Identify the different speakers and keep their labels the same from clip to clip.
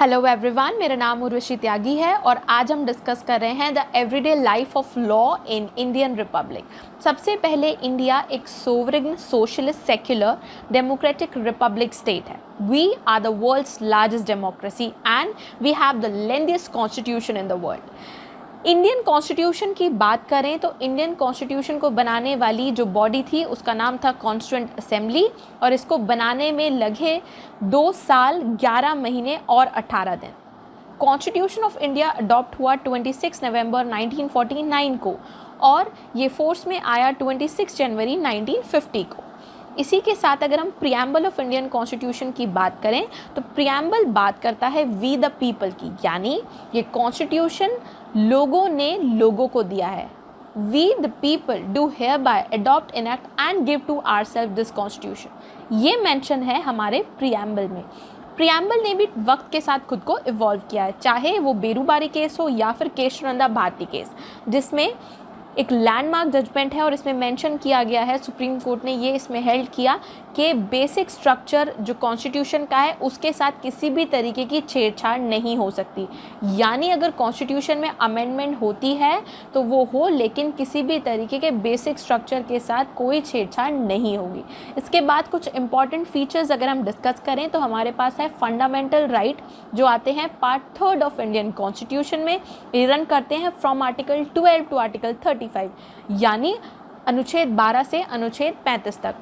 Speaker 1: Hello everyone, मेरा नाम उर्वशी त्यागी है और आज हम डिस्कस कर रहे हैं the everyday life of law in Indian republic. सबसे पहले इंडिया एक sovereign socialist secular democratic republic state है। We are the world's largest democracy and we have the lengthiest constitution in the world. Indian constitution की बात करें तो Indian constitution को बनाने वाली जो बॉडी थी उसका नाम था कॉन्स्टिट्यूएंट असेंबली और इसको बनाने में लगे 2 साल 11 महीने और 18 दिन। कॉन्स्टिट्यूशन ऑफ इंडिया अडॉप्ट हुआ 26 नवंबर 1949 को और ये फोर्स में आया 26 जनवरी 1950 को। इसी के साथ अगर हम प्रियम्बल ऑफ इंडियन कॉन्स्टिट्यूशन की बात करें तो प्रियम्बल बात करता है वी द पीपल की, यानी ये कॉन्स्टिट्यूशन लोगों ने लोगों को दिया है। We the people do hereby adopt enact and give to our self this constitution. ये मेंशन है हमारे प्रियम्बल में। प्रियम्बल ने भी वक्त के साथ खुद को इवॉल्व किया है, चाहे वो बेरूबारी केस हो या फिर केशवनंदा भारती केस, जिसमें एक लैंडमार्क जजमेंट है और इसमें मेंशन किया गया है, सुप्रीम कोर्ट ने ये इसमें हेल्ड किया कि बेसिक स्ट्रक्चर जो कॉन्स्टिट्यूशन का है उसके साथ किसी भी तरीके की छेड़छाड़ नहीं हो सकती। यानी अगर कॉन्स्टिट्यूशन में अमेंडमेंट होती है तो वो हो, लेकिन किसी भी तरीके के बेसिक स्ट्रक्चर के साथ कोई छेड़छाड़ नहीं होगी। इसके बाद कुछ इंपॉर्टेंट फीचर्स अगर हम डिस्कस करें तो हमारे पास है फंडामेंटल राइट जो आते हैं पार्ट 3 ऑफ इंडियन कॉन्स्टिट्यूशन में, रन करते हैं फ्रॉम आर्टिकल 12 टू आर्टिकल 35, यानी अनुच्छेद 12 से अनुच्छेद 35 तक।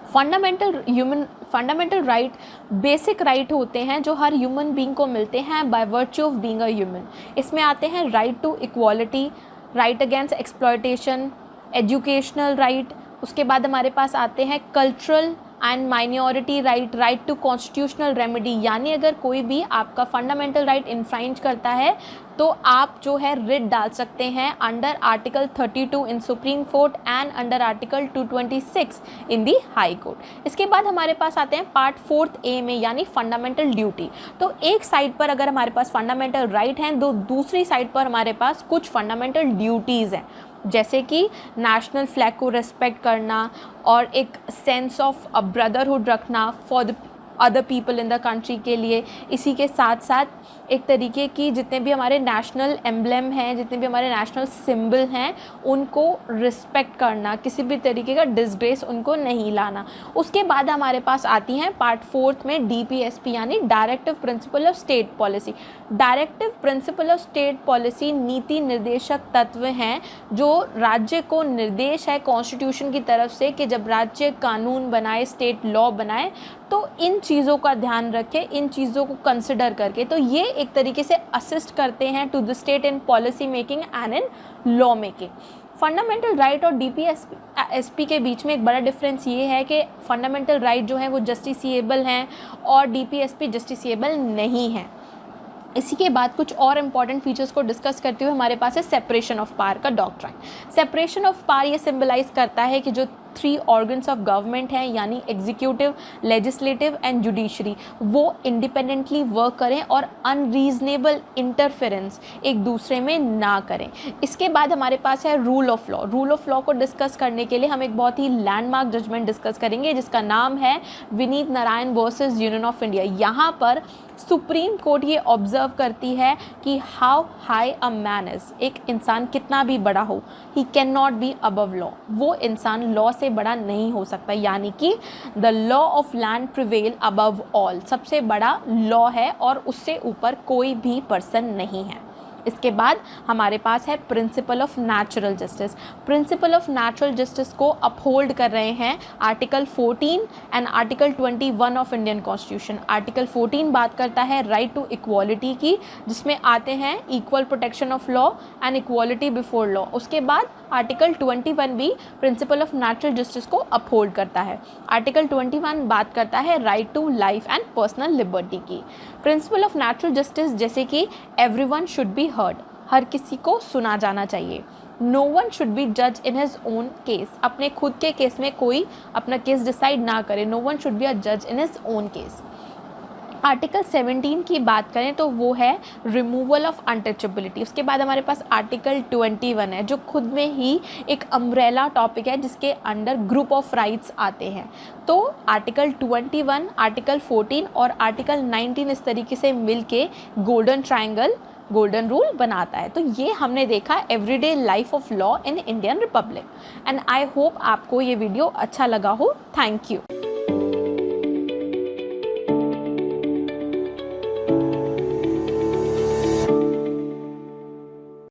Speaker 1: फंडामेंटल राइट बेसिक राइट होते हैं जो हर ह्यूमन बीइंग को मिलते हैं by virtue of being a human. इसमें आते हैं right to equality, right against exploitation, educational right. उसके बाद हमारे पास आते हैं cultural and minority right, right to constitutional remedy, यानी अगर कोई भी आपका फंडामेंटल राइट इन्फ्राइंज करता है तो आप जो है रिट डाल सकते हैं under article 32 in supreme court and under article 226 in the high court. इसके बाद हमारे पास आते हैं पार्ट 4A में, यानी फंडामेंटल ड्यूटी। तो एक साइड पर अगर हमारे पास फंडामेंटल राइट हैं तो दूसरी साइड पर हमारे पास कुछ फंडामेंटल ड्यूटीज़ हैं, जैसे कि नेशनल फ्लैग को रिस्पेक्ट करना और एक सेंस ऑफ ब्रदरहुड रखना for the other people in the country के लिए। इसी के साथ साथ एक तरीके की जितने भी हमारे नेशनल एम्ब्लेम हैं, जितने भी हमारे नेशनल सिंबल हैं, उनको रिस्पेक्ट करना, किसी भी तरीके का डिसग्रेस उनको नहीं लाना। उसके बाद हमारे पास आती हैं पार्ट 4 में DPSP, यानी directive principle of state policy. Directive principle of state policy नीति निर्देशक तत्व हैं जो राज्य को निर्देश है कॉन्स्टिट्यूशन की तरफ से कि जब राज्य कानून बनाए, स्टेट लॉ बनाए, तो इन चीज़ों का ध्यान रखें, इन चीज़ों को कंसिडर करके। तो ये एक तरीके से असिस्ट करते हैं to the state in policy making and in law making. Fundamental right और DPSP के बीच में एक बड़ा डिफरेंस ये है कि फंडामेंटल राइट जो है वो जस्टिसिएबल हैं और DPSP जस्टिसिएबल नहीं है। इसी के बाद कुछ और इम्पॉर्टेंट फीचर्स को डिस्कस करते हुए हमारे पास है सेपरेशन ऑफ पावर का डॉक्ट्राइन। सेपरेशन ऑफ पावर ये सिंबलाइज करता है कि जो 3 ऑर्गन्स ऑफ गवर्नमेंट हैं, यानी एग्जीक्यूटिव, लेजिस्लेटिव एंड जुडिशरी, वो इंडिपेंडेंटली वर्क करें और अनरीजनेबल इंटरफेरेंस एक दूसरे में ना करें। इसके बाद हमारे पास है rule of law. Rule of law को डिस्कस करने के लिए हम एक बहुत ही लैंडमार्क जजमेंट डिस्कस करेंगे जिसका नाम है Vineet Narayan versus union of India. यहाँ पर सुप्रीम कोर्ट ये ऑब्जर्व करती है कि how high a man is, एक इंसान कितना भी बड़ा हो, he can not be above law, वो इंसान लॉ से बड़ा नहीं हो सकता, यानी कि the law of land prevail above all, सबसे बड़ा लॉ है और उससे ऊपर कोई भी पर्सन नहीं है। इसके बाद हमारे पास है principal of natural justice. Principal of natural justice को अपहोल्ड कर रहे हैं article 14 and article 21 of Indian constitution. Article 14 बात करता है राइट टू इक्वालिटी की, जिसमें आते हैं equal protection of law and equality before law. उसके बाद आर्टिकल 21 भी प्रिंसिपल ऑफ नेचुरल जस्टिस को अपहोल्ड करता है। आर्टिकल 21 बात करता है right to life and personal liberty की। प्रिंसिपल ऑफ नेचुरल जस्टिस जैसे कि एवरीवन शुड बी हर्ड, हर किसी को सुना जाना चाहिए। नो वन शुड बी जज इन हिज ओन केस, अपने खुद के केस में कोई अपना केस डिसाइड ना करे। No one should be a जज in his own case. Article 17 की बात करें तो वो है रिमूवल ऑफ अनटचेबिलिटी। उसके बाद हमारे पास आर्टिकल 21 है जो खुद में ही एक अम्ब्रेला टॉपिक है जिसके अंडर ग्रुप ऑफ राइट्स आते हैं। तो आर्टिकल 21, आर्टिकल 14 और आर्टिकल 19 इस तरीके से मिलके गोल्डन ट्रायंगल, गोल्डन रूल बनाता है। तो ये हमने देखा everyday life of law in Indian Republic. And I hope आपको ये वीडियो अच्छा लगा हो। Thank you.